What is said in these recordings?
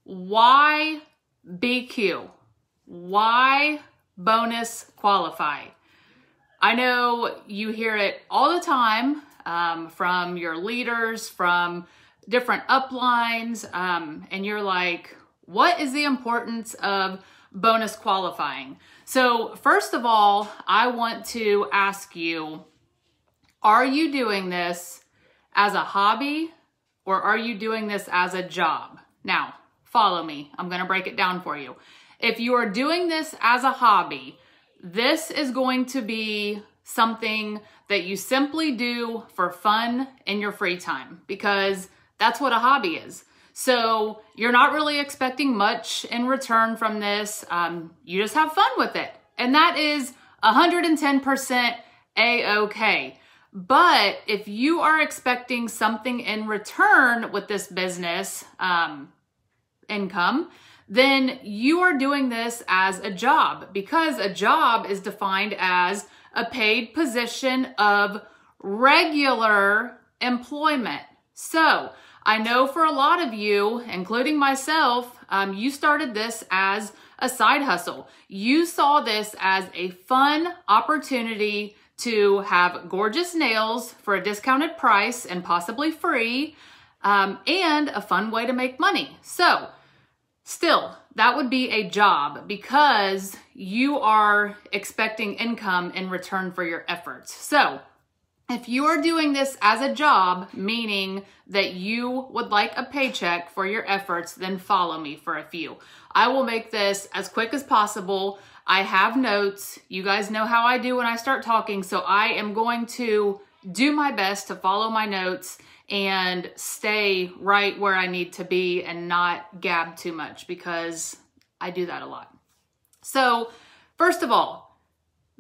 Why BQ? Why bonus qualify? I know you hear it all the time from your leaders, from different uplines, and you're like, what is the importance of bonus qualifying? So first of all, I want to ask you, are you doing this as a hobby or are you doing this as a job? Now, follow me. I'm going to break it down for you. If you are doing this as a hobby, this is going to be something that you simply do for fun in your free time, because that's what a hobby is. So you're not really expecting much in return from this. You just have fun with it. And that is 110% A-okay. But if you are expecting something in return with this business income, then you are doing this as a job, because a job is defined as a paid position of regular employment. So I know for a lot of you, including myself, you started this as a side hustle. You saw this as a fun opportunity to have gorgeous nails for a discounted price and possibly free, and a fun way to make money. So still, that would be a job because you are expecting income in return for your efforts. So if you are doing this as a job, meaning that you would like a paycheck for your efforts, then follow me for a few. I will make this as quick as possible. I have notes. You guys know how I do when I start talking, so I am going to do my best to follow my notes and stay right where I need to be and not gab too much, because I do that a lot. So first of all,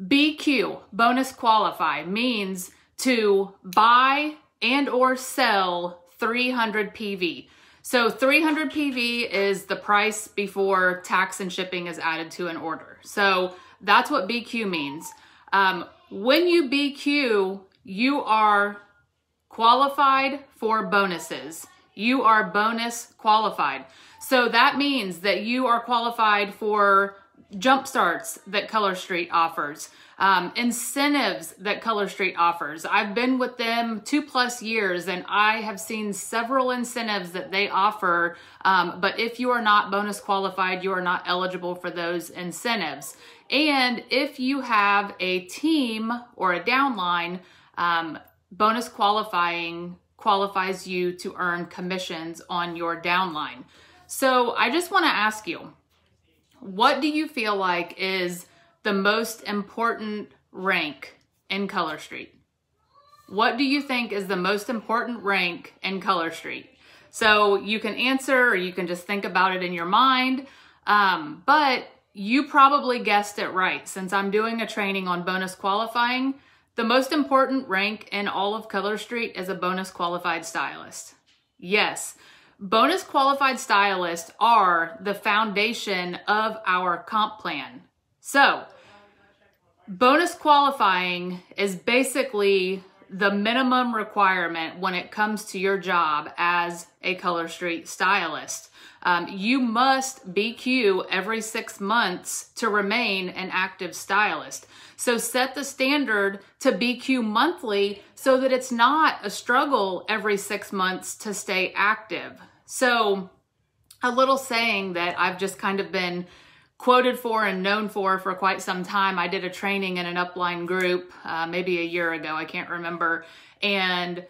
BQ, bonus qualify, means to buy and or sell 300 PV. So 300 PV is the price before tax and shipping is added to an order. So that's what BQ means. When you BQ, you are qualified for bonuses. You are bonus qualified. So that means that you are qualified for jump starts that Color Street offers, incentives that Color Street offers. I've been with them 2+ years and I have seen several incentives that they offer. But if you are not bonus qualified, you are not eligible for those incentives. And if you have a team or a downline, bonus qualifying qualifies you to earn commissions on your downline. So I just want to ask you, what do you feel like is the most important rank in Color Street? What do you think is the most important rank in Color Street? So you can answer or you can just think about it in your mind, but you probably guessed it right. Since I'm doing a training on bonus qualifying, the most important rank in all of Color Street is a bonus qualified stylist. Yes, bonus qualified stylists are the foundation of our comp plan. So bonus qualifying is basically the minimum requirement when it comes to your job as a Color Street stylist. You must BQ every 6 months to remain an active stylist. So set the standard to BQ monthly so that it's not a struggle every 6 months to stay active. So a little saying that I've just kind of been quoted for and known for quite some time. I did a training in an upline group maybe a year ago, I can't remember. And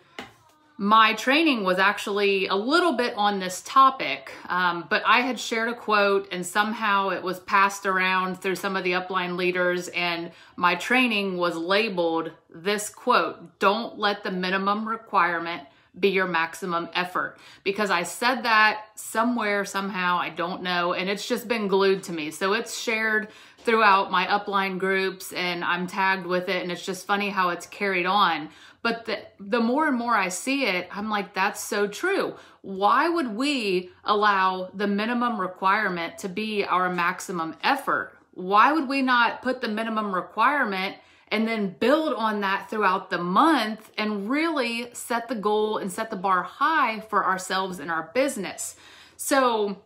my training was actually a little bit on this topic, but I had shared a quote and somehow it was passed around through some of the upline leaders and my training was labeled this quote: "Don't let the minimum requirement be your maximum effort," because I said that somewhere, somehow, I don't know, and it's just been glued to me. So it's shared throughout my upline groups and I'm tagged with it, and it's just funny how it's carried on. But the more and more I see it, I'm like, that's so true. Why would we allow the minimum requirement to be our maximum effort? Why would we not put the minimum requirement and then build on that throughout the month and really set the goal and set the bar high for ourselves and our business? So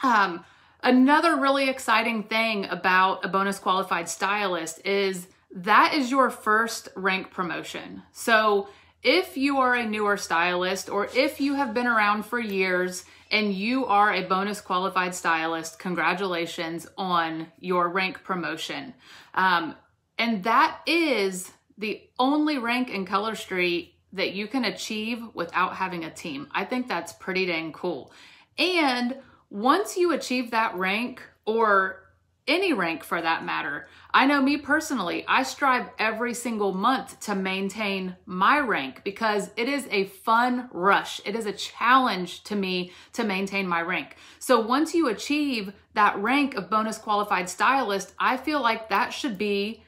Another really exciting thing about a bonus qualified stylist is that is your first rank promotion. So if you are a newer stylist, or if you have been around for years and you are a bonus qualified stylist, congratulations on your rank promotion. And that is the only rank in Color Street that you can achieve without having a team. I think that's pretty dang cool. And once you achieve that rank, or any rank for that matter, I know me personally, I strive every single month to maintain my rank because it is a fun rush. It is a challenge to me to maintain my rank. So once you achieve that rank of bonus qualified stylist, I feel like that should be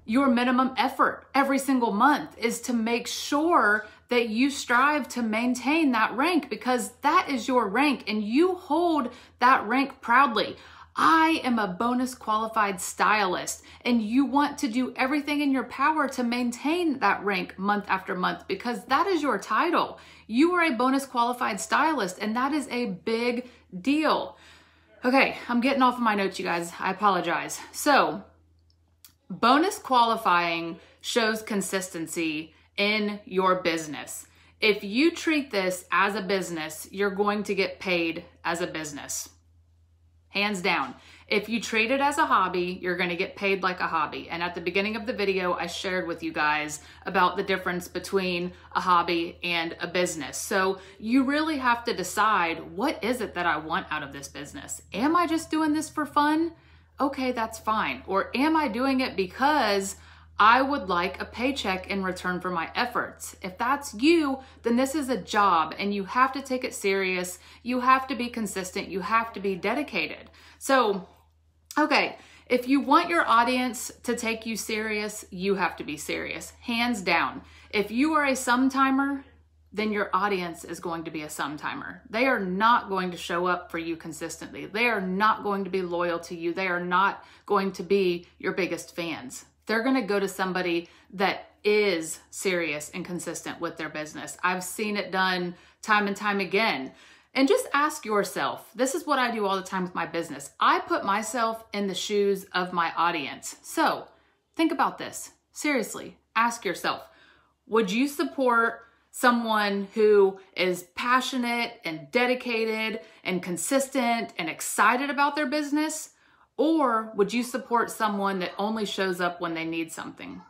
your minimum effort every single month, is to make sure that you strive to maintain that rank, because that is your rank and you hold that rank proudly. I am a bonus qualified stylist, and you want to do everything in your power to maintain that rank month after month, because that is your title. You are a bonus qualified stylist, and that is a big deal. Okay, I'm getting off of my notes, you guys. I apologize. So, bonus qualifying shows consistency in your business. If you treat this as a business, you're going to get paid as a business. Hands down. If you treat it as a hobby, you're going to get paid like a hobby. And at the beginning of the video, I shared with you guys about the difference between a hobby and a business. So you really have to decide, what is it that I want out of this business? Am I just doing this for fun? Okay, that's fine. Or am I doing it because I would like a paycheck in return for my efforts? If that's you, then this is a job and you have to take it serious. You have to be consistent. You have to be dedicated. So, okay, if you want your audience to take you serious, you have to be serious, hands down. If you are a sometimer, then your audience is going to be a sometimer. They are not going to show up for you consistently. They are not going to be loyal to you. They are not going to be your biggest fans. They're going to go to somebody that is serious and consistent with their business. I've seen it done time and time again. And just ask yourself, this is what I do all the time with my business. I put myself in the shoes of my audience. So think about this. Seriously, ask yourself, would you support someone who is passionate and dedicated and consistent and excited about their business? Or would you support someone that only shows up when they need something?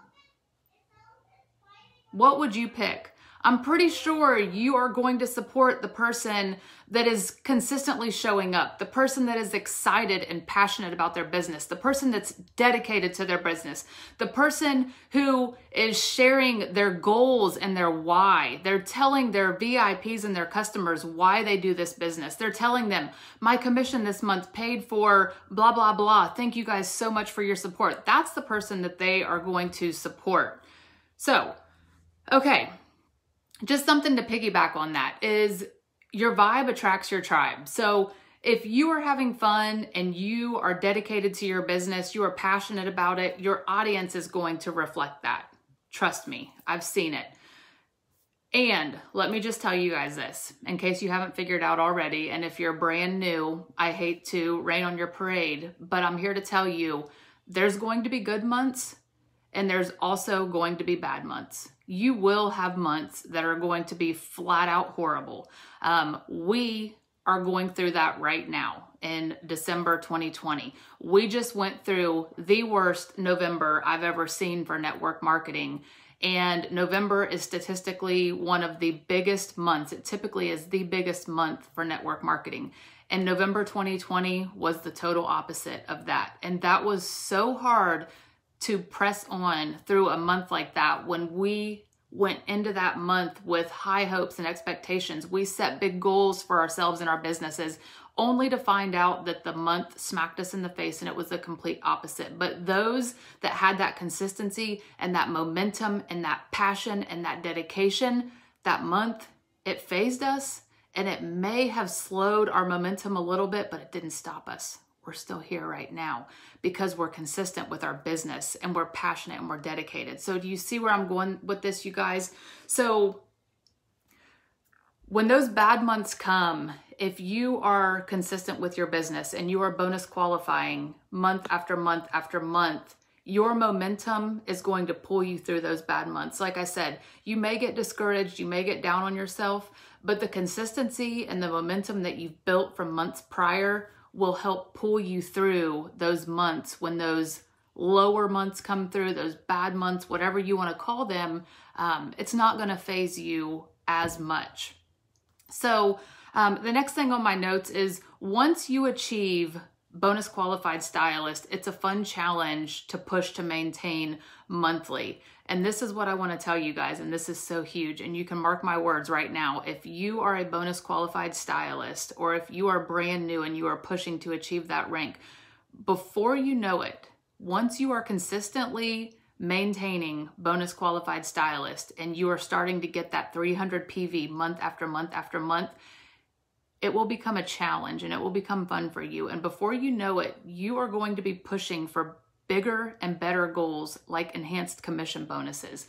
What would you pick? I'm pretty sure you are going to support the person that is consistently showing up, the person that is excited and passionate about their business, the person that's dedicated to their business, the person who is sharing their goals and their why. They're telling their VIPs and their customers why they do this business. They're telling them, my commission this month paid for blah, blah, blah. Thank you guys so much for your support. That's the person that they are going to support. So, okay. Just something to piggyback on that is your vibe attracts your tribe. So if you are having fun and you are dedicated to your business, you are passionate about it, your audience is going to reflect that. Trust me, I've seen it. And let me just tell you guys this, in case you haven't figured out already, and if you're brand new, I hate to rain on your parade, but I'm here to tell you, there's going to be good months and there's also going to be bad months. You will have months that are going to be flat out horrible. We are going through that right now in December 2020. We just went through the worst November I've ever seen for network marketing. And November is statistically one of the biggest months. It typically is the biggest month for network marketing. And November 2020 was the total opposite of that. And that was so hard to press on through a month like that. When we went into that month with high hopes and expectations, we set big goals for ourselves and our businesses, only to find out that the month smacked us in the face and it was the complete opposite. But those that had that consistency and that momentum and that passion and that dedication, that month, it phased us, and it may have slowed our momentum a little bit, but it didn't stop us. We're still here right now because we're consistent with our business and we're passionate and we're dedicated. So do you see where I'm going with this, you guys? So When those bad months come, if you are consistent with your business and you are bonus qualifying month after month after month, your momentum is going to pull you through those bad months. Like I said, you may get discouraged, you may get down on yourself, but the consistency and the momentum that you've built from months prior will help pull you through those months when those lower months come through, those bad months, whatever you want to call them. It's not going to phase you as much. So the next thing on my notes is once you achieve bonus qualified stylist, it's a fun challenge to push to maintain monthly. And this is what I want to tell you guys, and this is so huge, and you can mark my words right now. If you are a bonus qualified stylist, or if you are brand new and you are pushing to achieve that rank, before you know it, once you are consistently maintaining bonus qualified stylist and you are starting to get that 300 PV month after month after month, it will become a challenge and it will become fun for you. And before you know it, you are going to be pushing for bigger and better goals like enhanced commission bonuses.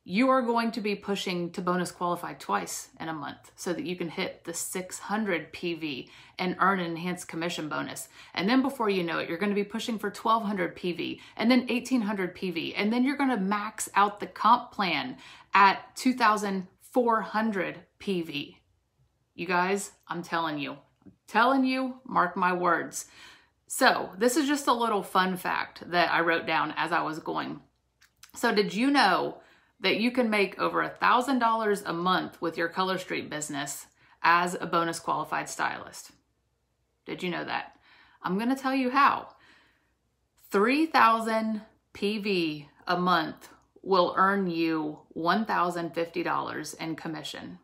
You are going to be pushing to bonus qualify twice in a month so that you can hit the 600 PV and earn an enhanced commission bonus. And then before you know it, you're going to be pushing for 1200 PV and then 1800 PV. And then you're going to max out the comp plan at 2400 PV. You guys, I'm telling you, mark my words. So this is just a little fun fact that I wrote down as I was going. So did you know that you can make over $1,000 a month with your Color Street business as a bonus qualified stylist? Did you know that? I'm going to tell you how. 3,000 PV a month will earn you $1,050 in commission.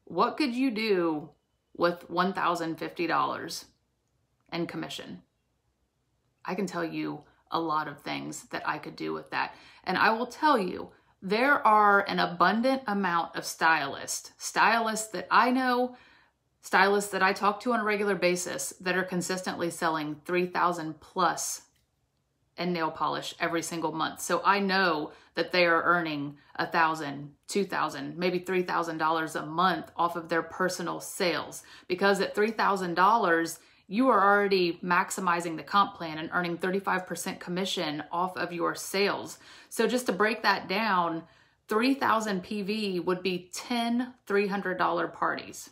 What could you do with $1,050 in commission? I can tell you a lot of things that I could do with that. And I will tell you, there are an abundant amount of stylists that I know, stylists that I talk to on a regular basis that are consistently selling 3,000 plus in nail polish every single month. So I know that they are earning $1,000, $2,000, maybe $3,000 a month off of their personal sales, because at $3,000, you are already maximizing the comp plan and earning 35% commission off of your sales. So just to break that down, 3,000 PV would be 10 $300 parties.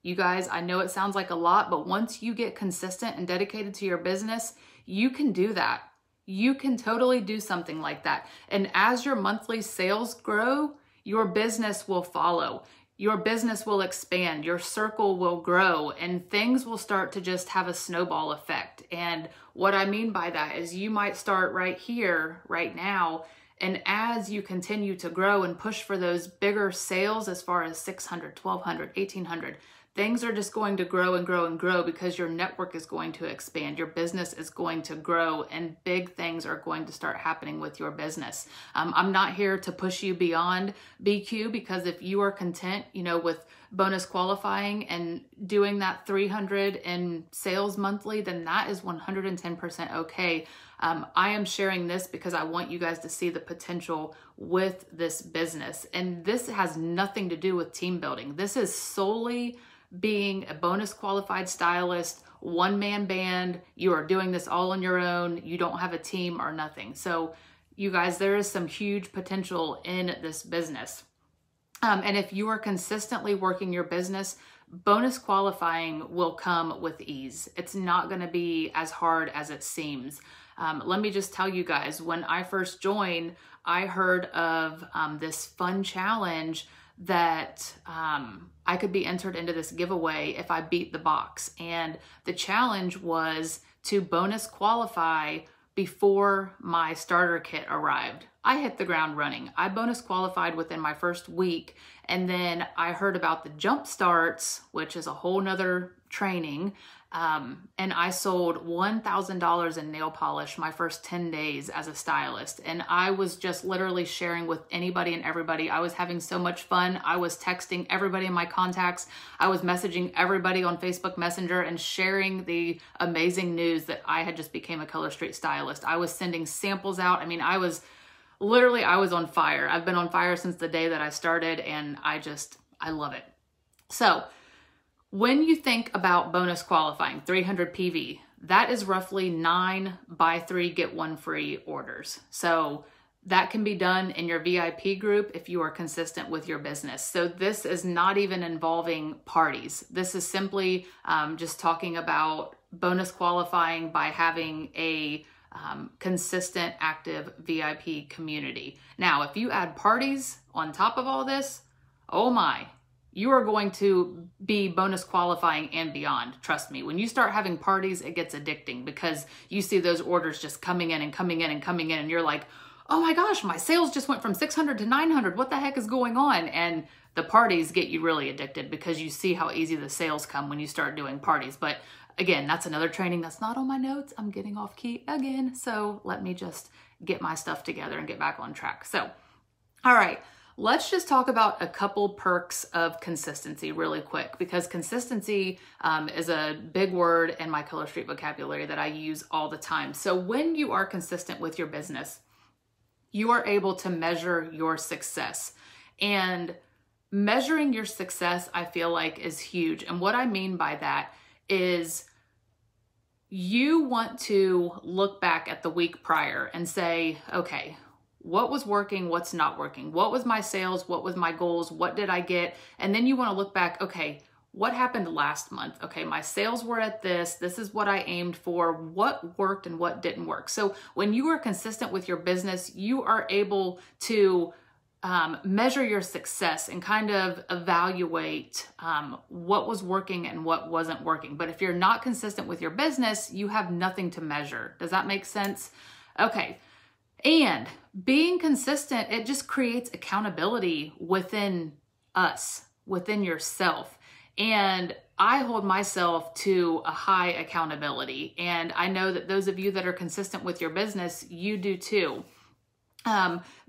You guys, I know it sounds like a lot, but once you get consistent and dedicated to your business, you can do that. You can totally do something like that. And as your monthly sales grow, your business will follow. Your business will expand, your circle will grow, and things will start to just have a snowball effect. And what I mean by that is you might start right here, right now, and as you continue to grow and push for those bigger sales as far as 600, 1200, 1800, things are just going to grow and grow and grow because your network is going to expand, your business is going to grow, and big things are going to start happening with your business. I'm not here to push you beyond BQ, because if you are content, with bonus qualifying and doing that 300 in sales monthly, then that is 110% okay. I am sharing this because I want you guys to see the potential with this business. And this has nothing to do with team building. This is solely being a bonus qualified stylist, one-man band. You are doing this all on your own. You don't have a team or nothing. So you guys, there is some huge potential in this business. And if you are consistently working your business, bonus qualifying will come with ease. It's not going to be as hard as it seems. Let me just tell you guys, when I first joined, I heard of this fun challenge that I could be entered into this giveaway if I beat the box. And the challenge was to bonus qualify before my starter kit arrived. I hit the ground running. I bonus qualified within my first week. And then I heard about the jump starts, which is a whole nother training. And I sold $1,000 in nail polish my first 10 days as a stylist. And I was just literally sharing with anybody and everybody. I was having so much fun. I was texting everybody in my contacts. I was messaging everybody on Facebook Messenger and sharing the amazing news that I had just became a Color Street stylist. I was sending samples out. I mean, I was on fire. I've been on fire since the day that I started, and I I love it. So when you think about bonus qualifying, 300 PV, that is roughly 9 buy 3, get 1 free orders. So that can be done in your VIP group if you are consistent with your business. So this is not even involving parties. This is simply just talking about bonus qualifying by having a consistent, active VIP community. Now, if you add parties on top of all this, oh my, you are going to be bonus qualifying and beyond. Trust me, when you start having parties, it gets addicting because you see those orders just coming in and coming in and coming in, and you're like, oh my gosh, my sales just went from 600 to 900. What the heck is going on? And the parties get you really addicted because you see how easy the sales come when you start doing parties. But again, that's another training that's not on my notes. I'm getting off key again. So let me just get my stuff together and get back on track. So, all right. Let's just talk about a couple perks of consistency really quick, because consistency is a big word in my Color Street vocabulary that I use all the time. So when you are consistent with your business, you are able to measure your success. And measuring your success, I feel like, is huge. And what I mean by that is you want to look back at the week prior and say, okay, what was working? What's not working? What was my sales? What was my goals? What did I get? And then you want to look back, okay, what happened last month? Okay, my sales were at this. This is what I aimed for. What worked and what didn't work? So when you are consistent with your business, you are able to measure your success and kind of evaluate what was working and what wasn't working. But if you're not consistent with your business, you have nothing to measure. Does that make sense? Okay. And being consistent, it just creates accountability within us, within yourself. And I hold myself to a high accountability. And I know that those of you that are consistent with your business, you do too.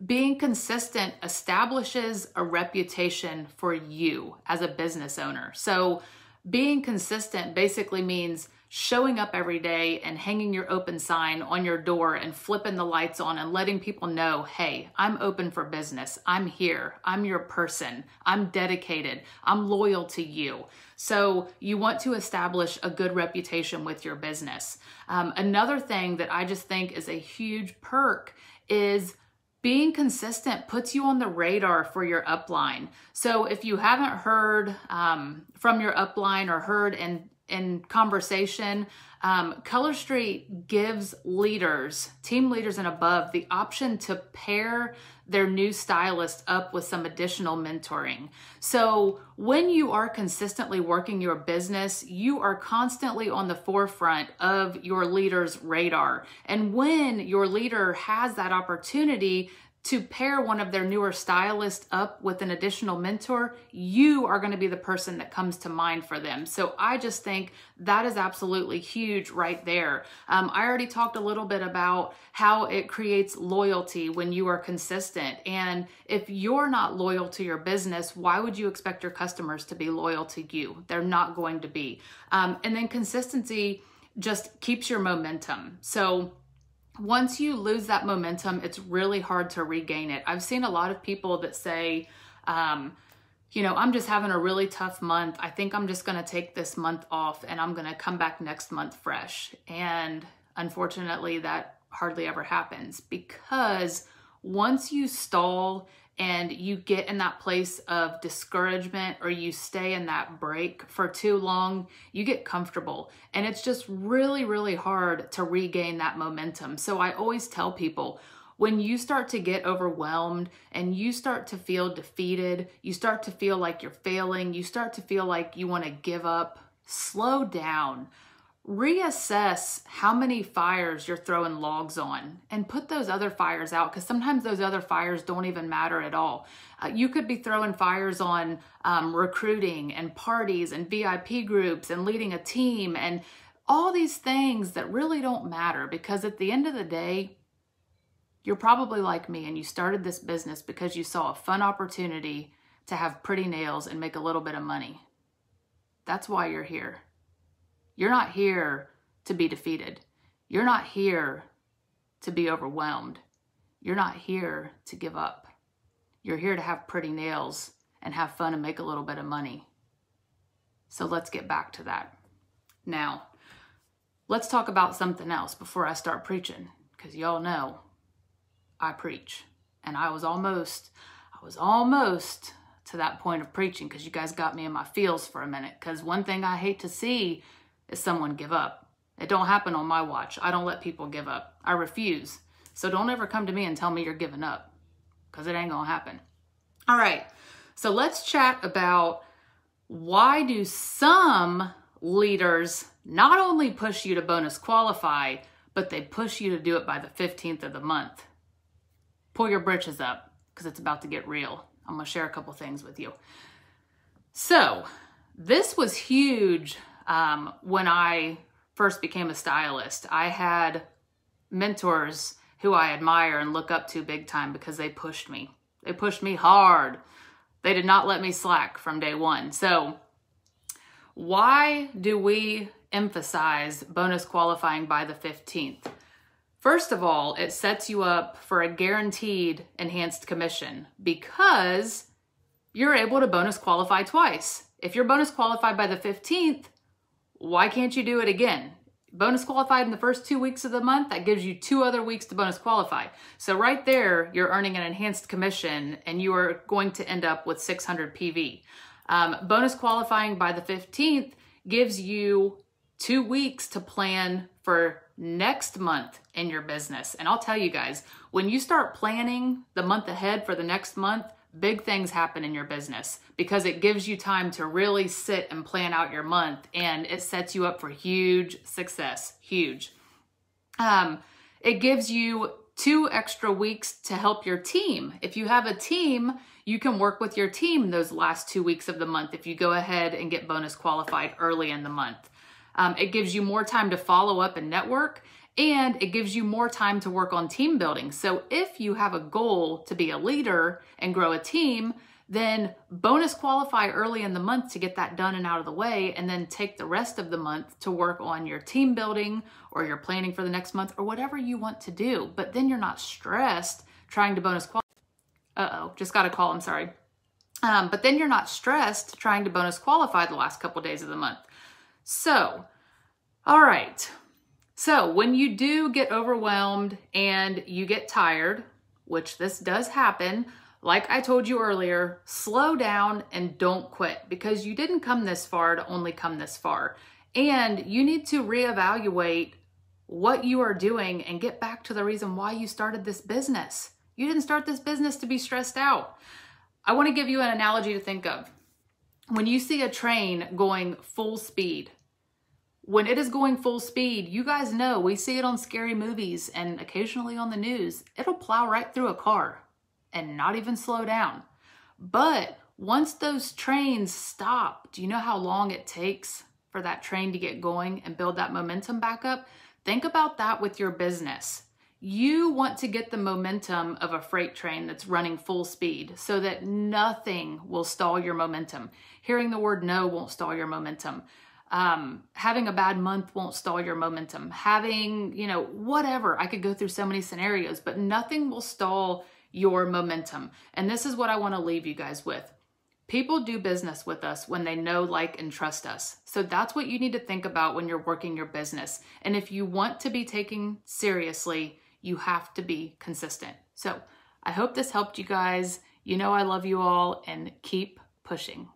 Being consistent establishes a reputation for you as a business owner. So being consistent basically means showing up every day and hanging your open sign on your door and flipping the lights on and letting people know, hey, I'm open for business. I'm here. I'm your person. I'm dedicated. I'm loyal to you. So you want to establish a good reputation with your business. Another thing that I just think is a huge perk is being consistent puts you on the radar for your upline. So if you haven't heard from your upline or heard in conversation, Color Street gives leaders, team leaders and above, the option to pair their new stylist up with some additional mentoring. So when you are consistently working your business, you are constantly on the forefront of your leader's radar. And when your leader has that opportunity to pair one of their newer stylists up with an additional mentor, you are going to be the person that comes to mind for them. So I just think that is absolutely huge right there. I already talked a little bit about how it creates loyalty when you are consistent. And if you're not loyal to your business, why would you expect your customers to be loyal to you? They're not going to be. And then consistency just keeps your momentum. So once you lose that momentum, it's really hard to regain it. I've seen a lot of people that say, you know, I'm just having a really tough month. I think I'm just going to take this month off and I'm going to come back next month fresh. And unfortunately, that hardly ever happens, because once you stall and you get in that place of discouragement, or you stay in that break for too long, you get comfortable. And it's just really, really hard to regain that momentum. So I always tell people, when you start to get overwhelmed and you start to feel defeated, you start to feel like you're failing, you start to feel like you want to give up, slow down. Reassess how many fires you're throwing logs on and put those other fires out, because sometimes those other fires don't even matter at all. You could be throwing fires on recruiting and parties and VIP groups and leading a team and all these things that really don't matter, because at the end of the day, you're probably like me and you started this business because you saw a fun opportunity to have pretty nails and make a little bit of money. That's why you're here. You're not here to be defeated. You're not here to be overwhelmed. You're not here to give up. You're here to have pretty nails and have fun and make a little bit of money. So let's get back to that. Now, let's talk about something else before I start preaching, because y'all know I preach. And I was almost to that point of preaching, because you guys got me in my feels for a minute. Because one thing I hate to see is someone give up. It don't happen on my watch. I don't let people give up. I refuse. So don't ever come to me and tell me you're giving up, because it ain't gonna happen. All right, so let's chat about why do some leaders not only push you to bonus qualify, but they push you to do it by the 15th of the month. Pull your britches up, because it's about to get real. I'm gonna share a couple things with you. So this was huge when I first became a stylist. I had mentors who I admire and look up to big time because they pushed me. They pushed me hard. They did not let me slack from day one. So why do we emphasize bonus qualifying by the 15th? First of all, it sets you up for a guaranteed enhanced commission because you're able to bonus qualify twice. If you're bonus qualified by the 15th, why can't you do it again? Bonus qualified in the first 2 weeks of the month, that gives you 2 other weeks to bonus qualify. So right there, you're earning an enhanced commission and you are going to end up with 600 PV. Bonus qualifying by the 15th gives you 2 weeks to plan for next month in your business. And I'll tell you guys, when you start planning the month ahead for the next month, big things happen in your business because it gives you time to really sit and plan out your month, and it sets you up for huge success, huge. It gives you 2 extra weeks to help your team. If you have a team, you can work with your team those last 2 weeks of the month if you go ahead and get bonus qualified early in the month. It gives you more time to follow up and network, and it gives you more time to work on team building. So if you have a goal to be a leader and grow a team, then bonus qualify early in the month to get that done and out of the way, and then take the rest of the month to work on your team building or your planning for the next month or whatever you want to do. But then you're not stressed trying to bonus qualify. Just got a call, I'm sorry. But then you're not stressed trying to bonus qualify the last couple of days of the month. So, all right. So when you do get overwhelmed and you get tired, which this does happen, like I told you earlier, slow down and don't quit, because you didn't come this far to only come this far. And you need to reevaluate what you are doing and get back to the reason why you started this business. You didn't start this business to be stressed out. I want to give you an analogy to think of. When you see a train going full speed, when it is going full speed, you guys know, we see it on scary movies and occasionally on the news, it'll plow right through a car and not even slow down. But once those trains stop, do you know how long it takes for that train to get going and build that momentum back up? Think about that with your business. You want to get the momentum of a freight train that's running full speed so that nothing will stall your momentum. Hearing the word no won't stall your momentum. Having a bad month won't stall your momentum. Having, whatever. I could go through so many scenarios, but nothing will stall your momentum. And this is what I want to leave you guys with. People do business with us when they know, like, and trust us. So that's what you need to think about when you're working your business. And if you want to be taken seriously, you have to be consistent. So I hope this helped you guys. You know I love you all, and keep pushing.